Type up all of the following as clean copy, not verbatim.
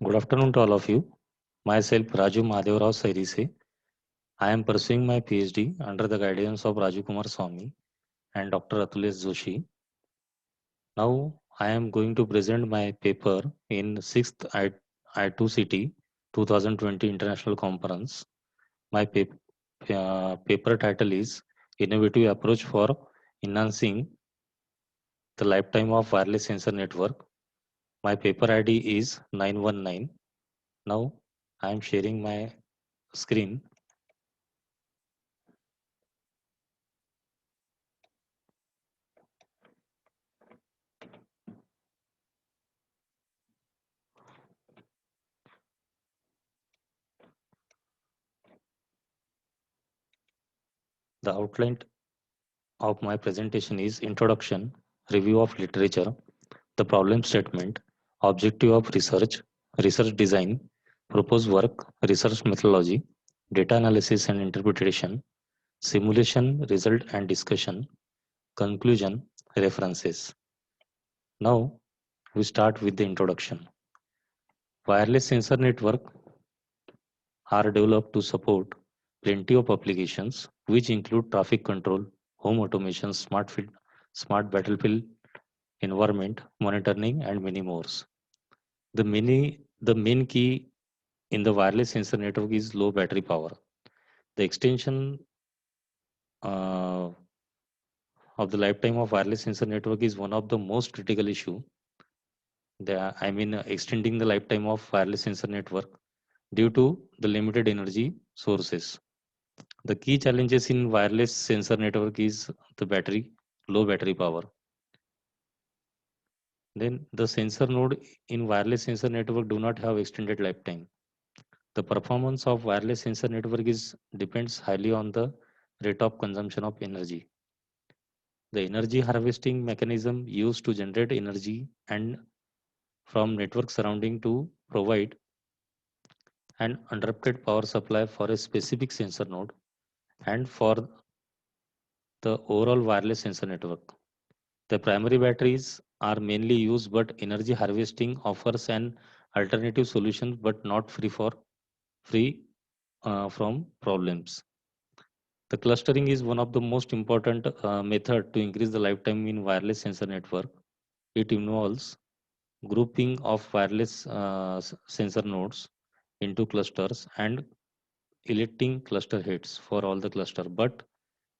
Good afternoon to all of you. Myself Raju Madhavrao Sairise. I am pursuing my PhD under the guidance of Raju Kumar Swami and Dr. Atulesh Joshi. Now I am going to present my paper in 6th I2CT 2020 International Conference. My paper title is Innovative Approach for Enhancing the Lifetime of Wireless Sensor Network. My paper ID is 919. Now I am sharing my screen. The outline of my presentation is introduction, review of literature, the problem statement, objective of research, research design, proposed work, research methodology, data analysis and interpretation, simulation, result and discussion, conclusion, references. Now we start with the introduction. Wireless sensor network are developed to support plenty of applications which include traffic control, home automation, smart battlefield environment monitoring, and many more. The main key in the wireless sensor network is low battery power. The extension uh, of the lifetime of wireless sensor network is one of the most critical issue. Extending the lifetime of wireless sensor network due to the limited energy sources. The key challenges in wireless sensor network is the low battery power. Then the sensor node in wireless sensor network do not have extended lifetime. The performance of wireless sensor network is depends highly on the rate of consumption of energy. The energy harvesting mechanism used to generate energy and from network surrounding to provide an uninterrupted power supply for a specific sensor node and for the overall wireless sensor network. The primary batteries are mainly used, but energy harvesting offers an alternative solution, but not free from problems. The clustering is one of the most important method to increase the lifetime in wireless sensor network. It involves grouping of wireless sensor nodes into clusters and electing cluster heads for all the cluster. But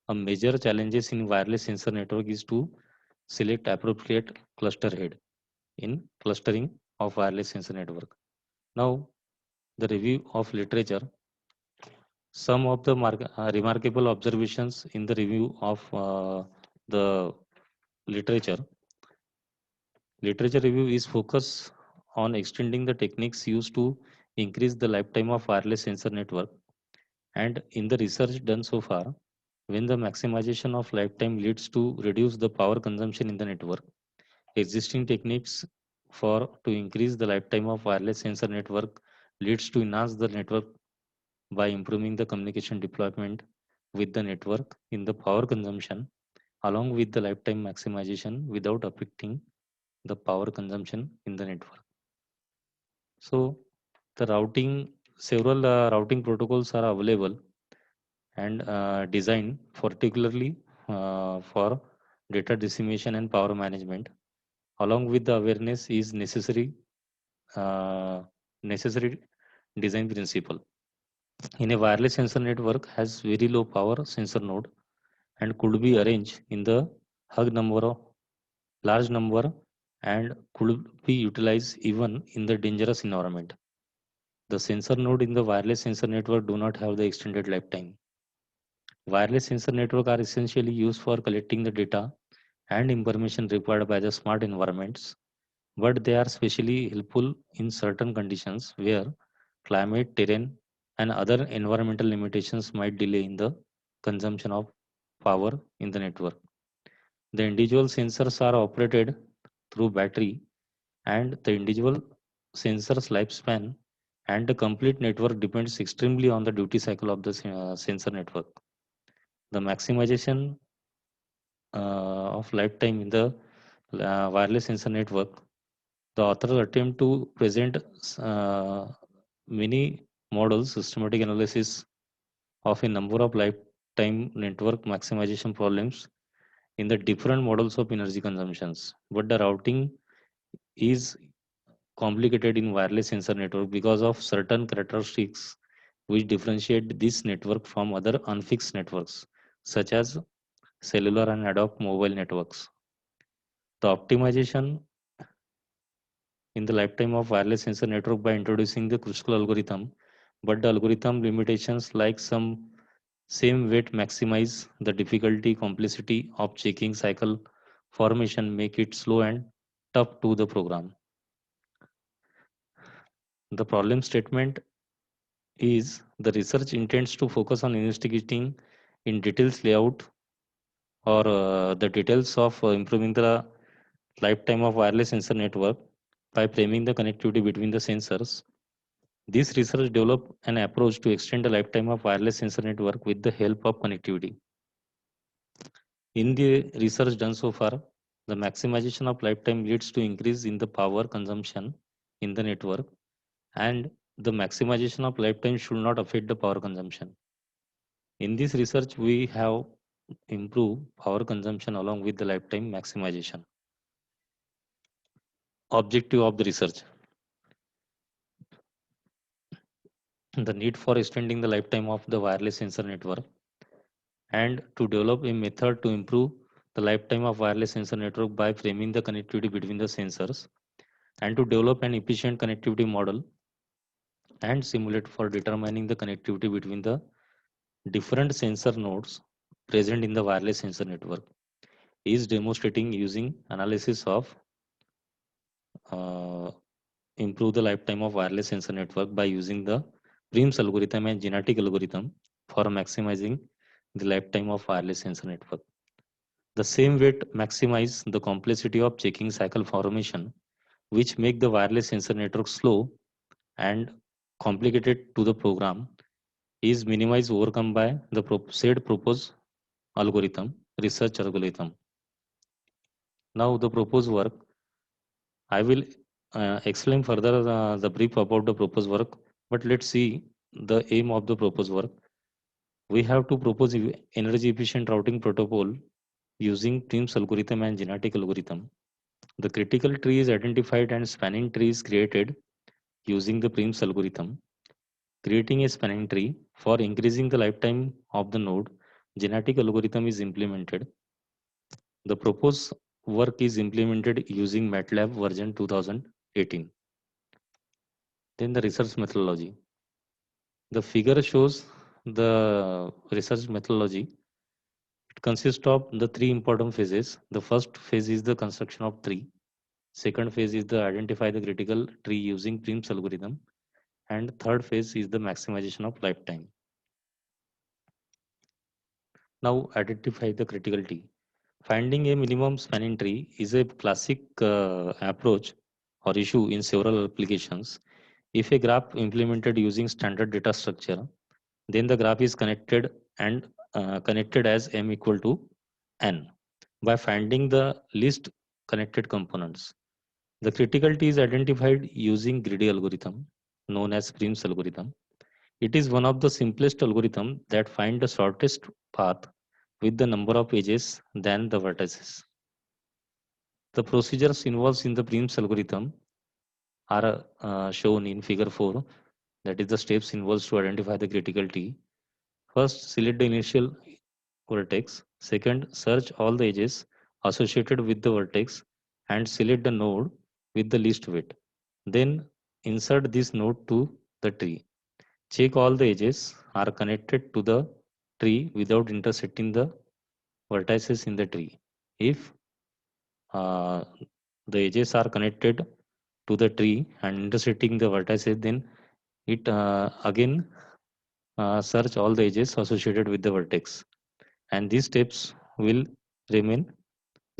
a major challenges in wireless sensor network is to select appropriate cluster head in clustering of wireless sensor network. Now, the review of literature. Some of the remarkable observations in the review of the literature. Literature review is focused on extending the techniques used to increase the lifetime of wireless sensor network. And in the research done so far, when the maximization of lifetime leads to reduce the power consumption in the network, existing techniques for to increase the lifetime of wireless sensor network leads to enhance the network by improving the communication deployment with the network in the power consumption along with the lifetime maximization without affecting the power consumption in the network. So the several routing protocols are available and designed particularly for data dissemination and power management. Along with the awareness is uh, necessary design principle. In a wireless sensor network has very low power sensor node and could be arranged in the hug number of large number and could be utilized even in the dangerous environment. The sensor node in the wireless sensor network do not have the extended lifetime. Wireless sensor network are essentially used for collecting the data and information required by the smart environments, but they are specially helpful in certain conditions where climate, terrain, and other environmental limitations might delay in the consumption of power in the network. The individual sensors are operated through battery and the individual sensor's lifespan and the complete network depends extremely on the duty cycle of the sensor network. The maximization of lifetime in the wireless sensor network The authors attempt to present uh, many models, systematic analysis of a number of lifetime network maximization problems in the different models of energy consumptions. But the routing is complicated in wireless sensor network because of certain characteristics which differentiate this network from other unfixed networks, such as cellular and ad hoc mobile networks. The optimization in the lifetime of wireless sensor network by introducing the Kruskal algorithm, but the algorithm limitations like some same weight maximize the difficulty complexity of checking cycle formation make it slow and tough to the program. The problem statement is the research intends to focus on investigating in details layout or the details of improving the lifetime of wireless sensor network by framing the connectivity between the sensors. This research developed an approach to extend the lifetime of wireless sensor network with the help of connectivity. In the research done so far, the maximization of lifetime leads to increase in the power consumption in the network, and the maximization of lifetime should not affect the power consumption. In this research, we have improved power consumption along with the lifetime maximization. Objective of the research: the need for extending the lifetime of the wireless sensor network and to develop a method to improve the lifetime of wireless sensor network by framing the connectivity between the sensors and to develop an efficient connectivity model and simulate for determining the connectivity between the different sensor nodes present in the wireless sensor network is demonstrating using analysis of uh, improve the lifetime of wireless sensor network by using the Prim's algorithm and genetic algorithm for maximizing the lifetime of wireless sensor network. The same way to maximize the complexity of checking cycle formation, which make the wireless sensor network slow and complicated to the program, is minimized overcome by the said proposed algorithm, research algorithm. Now the proposed work, I will explain further the brief about the proposed work, but let's see the aim of the proposed work. We have to propose energy efficient routing protocol using Prim's algorithm and genetic algorithm. The critical tree is identified and spanning tree is created using the Prim's algorithm. Creating a spanning tree for increasing the lifetime of the node, genetic algorithm is implemented. The proposed work is implemented using MATLAB version 2018. Then the research methodology. The figure shows the research methodology. It consists of the three important phases. The first phase is the construction of tree. Second phase is the identify the critical tree using Prim's algorithm. And third phase is the maximization of lifetime. Now identify the critical tree. Finding a minimum spanning tree is a classic approach or issue in several applications. If a graph implemented using standard data structure, then the graph is connected and connected as m equal to n by finding the least connected components. The critical tree is identified using greedy algorithm known as Prim's algorithm. It is one of the simplest algorithm that find the shortest path with the number of edges than the vertices. The procedures involved in the Prim's algorithm are shown in figure 4, that is the steps involved to identify the critical tree. First, select the initial vertex. Second, search all the edges associated with the vertex and select the node with the least weight. Then insert this node to the tree. Check all the edges are connected to the tree without intersecting the vertices in the tree. If uh, the edges are connected to the tree and intersecting the vertices, then it again search all the edges associated with the vertex. And these steps will remain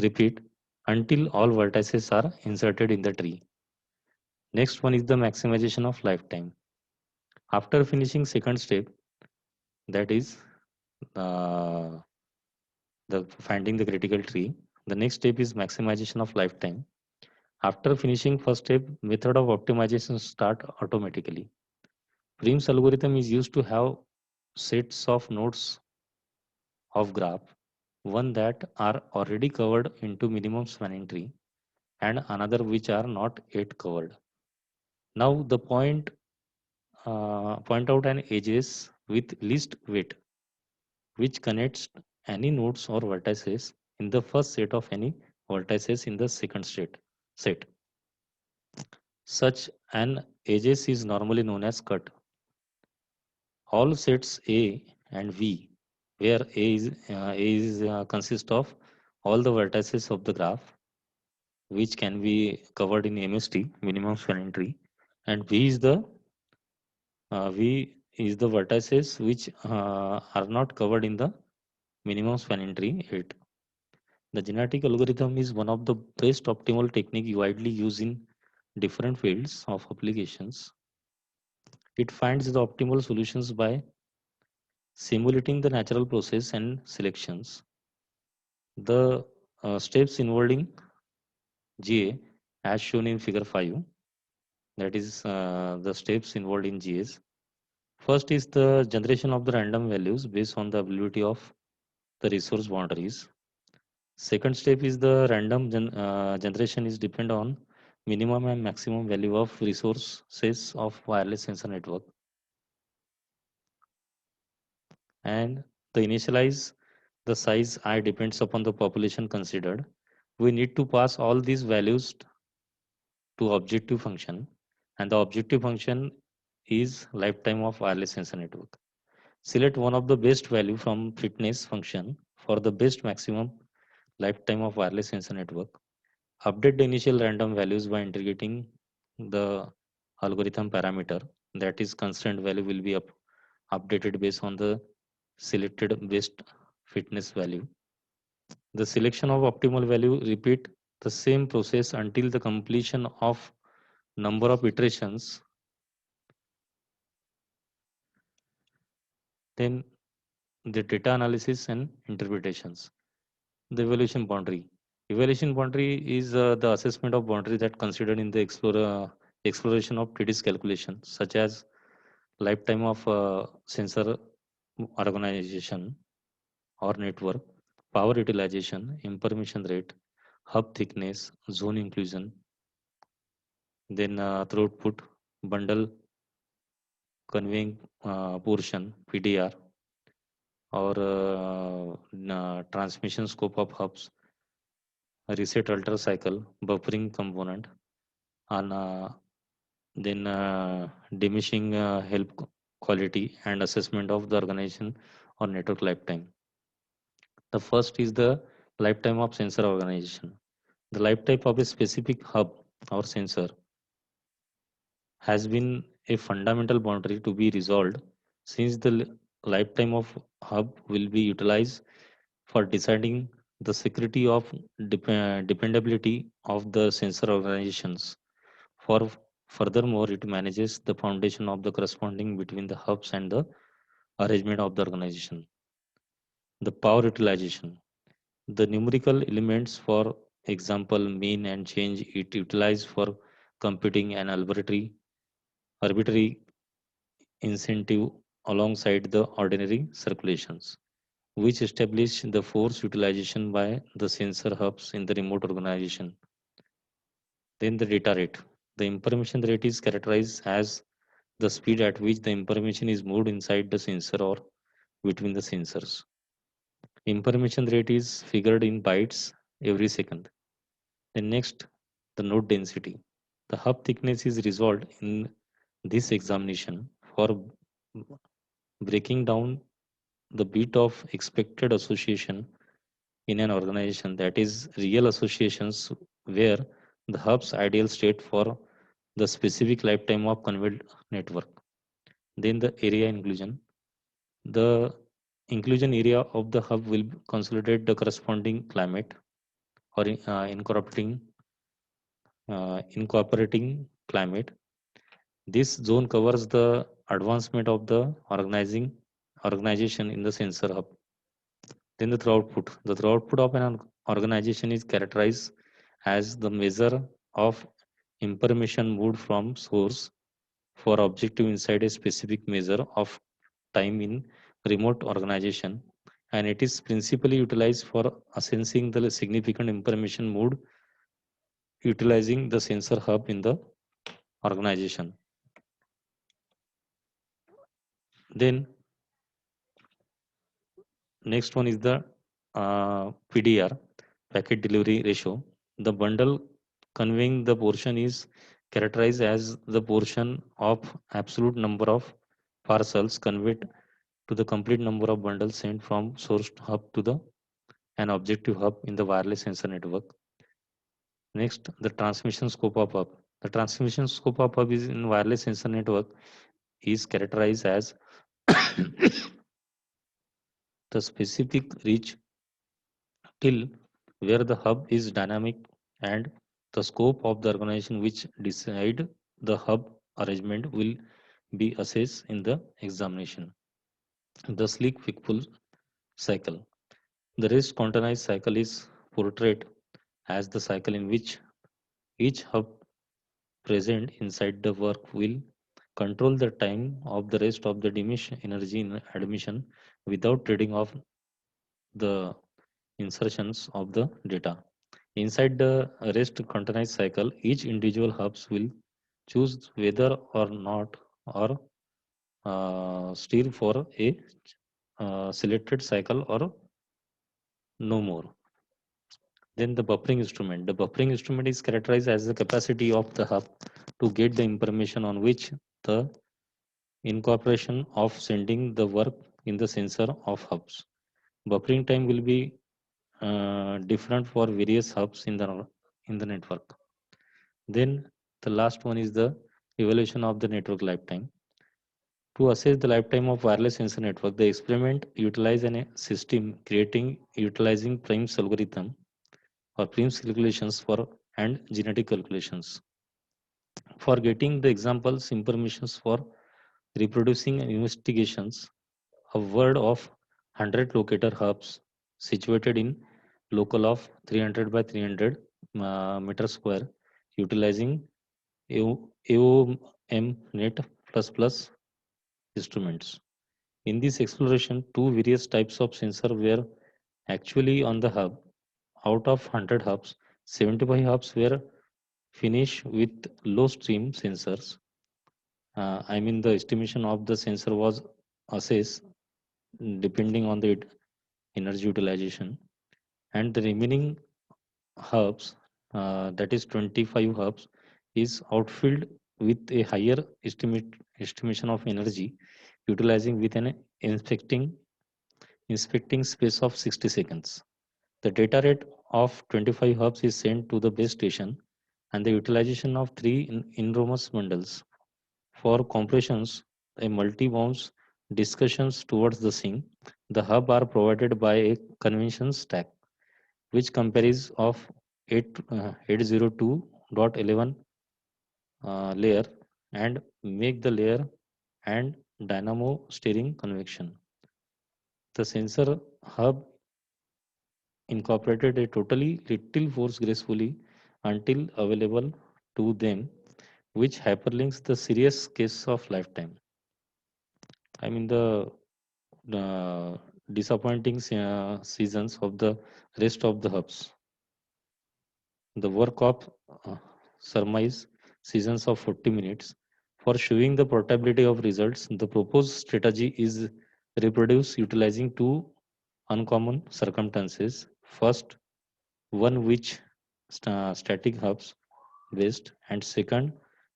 repeat until all vertices are inserted in the tree. Next one is the maximization of lifetime. After finishing second step, that is uh, the finding the critical tree, the next step is maximization of lifetime. After finishing first step, method of optimization start automatically. Prim's algorithm is used to have sets of nodes of graph, one that are already covered into minimum spanning tree and another which are not yet covered. Now the point out an edges with least weight, which connects any nodes or vertices in the first set of any vertices in the second set. Such an edges is normally known as cut. All sets A and V, where A is consist of all the vertices of the graph, which can be covered in MST, minimum spanning tree, and V is the vertices which are not covered in the minimum spanning tree 8. The genetic algorithm is one of the best optimal technique widely used in different fields of applications. It finds the optimal solutions by simulating the natural process and selections. The steps involving GA as shown in figure 5, that is the steps involved in GAs. First is the generation of the random values based on the availability of the resource boundaries. Second step is the generation is depend on minimum and maximum value of resources of wireless sensor network. And the initialize the size I depends upon the population considered. We need to pass all these values to objective function, and the objective function is lifetime of wireless sensor network. Select one of the best value from fitness function for the best maximum lifetime of wireless sensor network. Update the initial random values by integrating the algorithm parameter, that is constraint value will be updated based on the selected best fitness value. The selection of optimal value repeat the same process until the completion of number of iterations. Then the data analysis and interpretations. The evaluation boundary. Evaluation boundary is the assessment of boundary that considered in the exploration of TDS calculation, such as lifetime of sensor organization or network, power utilization, information rate, hub thickness, zone inclusion, then throughput, bundle conveying portion, PDR, or transmission scope of hubs, reset alter cycle, buffering component, and then diminishing help quality and assessment of the organization or network lifetime. The first is the lifetime of sensor organization. The lifetime of a specific hub or sensor has been a fundamental boundary to be resolved, since the lifetime of hub will be utilized for deciding the security of dependability of the sensor organizations. For furthermore, it manages the foundation of the corresponding between the hubs and the arrangement of the organization. The power utilization. The numerical elements, for example, mean and change, it utilized for computing an arbitrary incentive alongside the ordinary circulations, which establish the force utilization by the sensor hubs in the remote organization. Then the data rate. The information rate is characterized as the speed at which the information is moved inside the sensor or between the sensors. Information rate is figured in bytes every second. Then next, the node density. The hub thickness is resolved in this examination for breaking down the bit of expected association in an organization, that is real associations where the hub's ideal state for the specific lifetime of conveyed network. Then the area inclusion. The inclusion area of the hub will consolidate the corresponding climate or incorporating climate. This zone covers the advancement of the organization in the sensor hub. Then the throughput. The throughput of an organization is characterized as the measure of information moved from source for objective inside a specific measure of time in remote organization, and it is principally utilized for assessing the significant information moved utilizing the sensor hub in the organization. Then next one is the PDR, packet delivery ratio. The bundle conveying the portion is characterized as the portion of absolute number of parcels conveyed to the complete number of bundles sent from source hub to the an objective hub in the wireless sensor network. Next, the transmission scope of hub. The transmission scope of hub is in wireless sensor network is characterized as the specific reach till where the hub is dynamic and the scope of the organization which decide the hub arrangement will be assessed in the examination. The sleek full cycle. The rest containerized cycle is portrayed as the cycle in which each hub present inside the work will control the time of the rest of the diminished energy in admission without trading off the insertions of the data. Inside the rest containerized cycle, each individual hubs will choose whether or not or steer for a selected cycle or no more. Then the buffering instrument. The buffering instrument is characterized as the capacity of the hub to get the information on which the incorporation of sending the work in the sensor of hubs. Buffering time will be different for various hubs in the network. Then the last one is the evaluation of the network lifetime. To assess the lifetime of wireless sensor network, the experiment utilized a system utilizing Prim's algorithm or Prim's calculations for and genetic calculations. For getting the examples, informations for reproducing investigations, a word of 100 locator hubs situated in local of 300 by 300 meter square utilizing AOM net plus plus instruments. In this exploration, two various types of sensor were actually on the hub. Out of 100 hubs, 75 hubs were finished with low stream sensors. The estimation of the sensor was assessed depending on the energy utilization, and the remaining hubs, that is 25 hubs, is outfilled with a higher estimation of energy utilizing with an inspecting space of 60 seconds. The data rate of 25 hubs is sent to the base station and the utilization of three enormous bundles. For compressions, a multi-bounce discussions towards the sync, the hub are provided by a convention stack, which comprises of 802.11 layer and make the layer and dynamo steering convection. The sensor hub incorporated a totally little force gracefully until available to them, which hyperlinks the serious case of lifetime. The disappointing seasons of the rest of the hubs. The work of uh, surmise seasons of 40 minutes. For showing the portability of results, the proposed strategy is reproduce utilizing two uncommon circumstances. First, one which static hubs based, and second,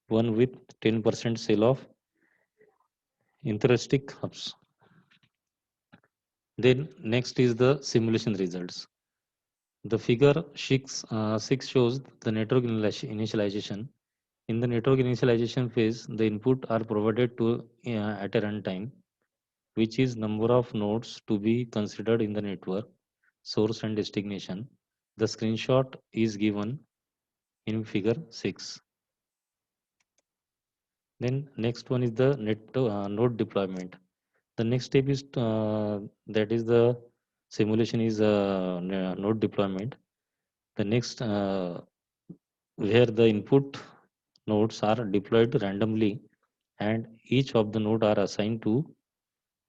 one with 10% sale of interistic hubs. Then next is the simulation results. The figure 6 shows the network initialization. In the network initialization phase, the input are provided to at a runtime, which is number of nodes to be considered in the network, source and destination. The screenshot is given in figure 6. Then next one is the node deployment. The next step is that is the simulation is node deployment. The next where the input nodes are deployed randomly and each of the node are assigned to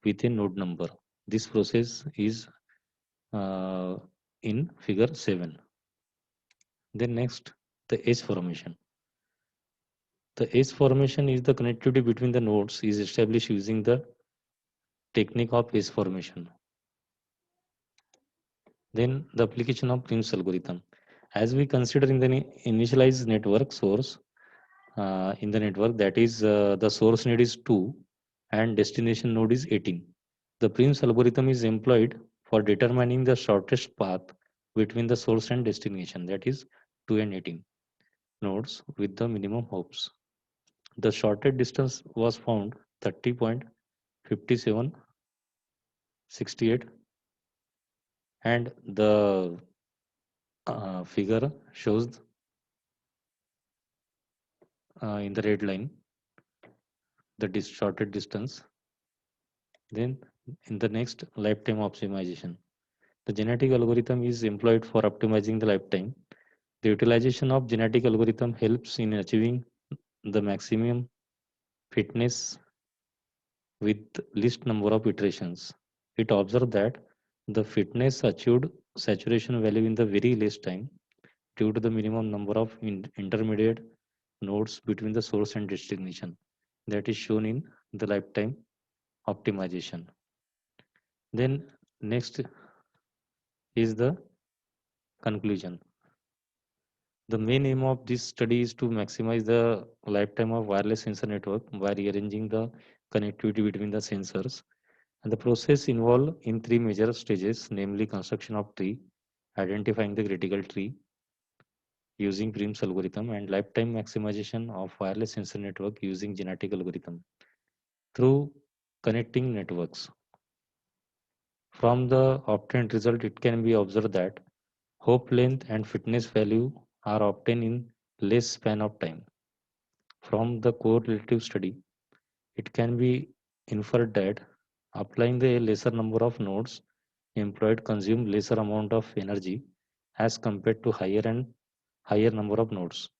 with a node number. This process is uh, in figure 7. Then next, the edge formation. The edge formation is the connectivity between the nodes is established using the technique of edge formation. Then the application of Prim's algorithm. As we consider in the initialized network source in the network, that is the source node is 2 and destination node is 18. The Prim's algorithm is employed for determining the shortest path between the source and destination, that is 2 and 18 nodes with the minimum hops. The shortest distance was found 30.5768 and the figure shows in the red line the shortest distance. Then in the next, lifetime optimization. The genetic algorithm is employed for optimizing the lifetime. The utilization of genetic algorithm helps in achieving the maximum fitness with least number of iterations. It observed that the fitness achieved saturation value in the very least time due to the minimum number of intermediate nodes between the source and destination that is shown in the lifetime optimization. Then next is the conclusion. The main aim of this study is to maximize the lifetime of wireless sensor network by rearranging the connectivity between the sensors. And the process involved in three major stages, namely construction of tree, identifying the critical tree using Prim's algorithm, and lifetime maximization of wireless sensor network using genetic algorithm. Through connecting networks, from the obtained result, it can be observed that hope length and fitness value are obtained in less span of time. From the correlative study, it can be inferred that applying the lesser number of nodes employed consume lesser amount of energy as compared to higher number of nodes.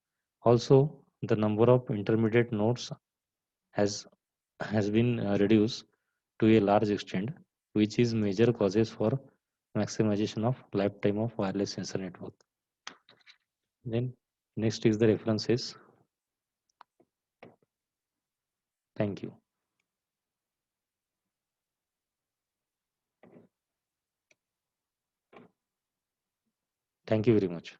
Also, the number of intermediate nodes has has been reduced to a large extent, which is major causes for maximization of lifetime of wireless sensor network. Then next is the references. Thank you. Thank you very much.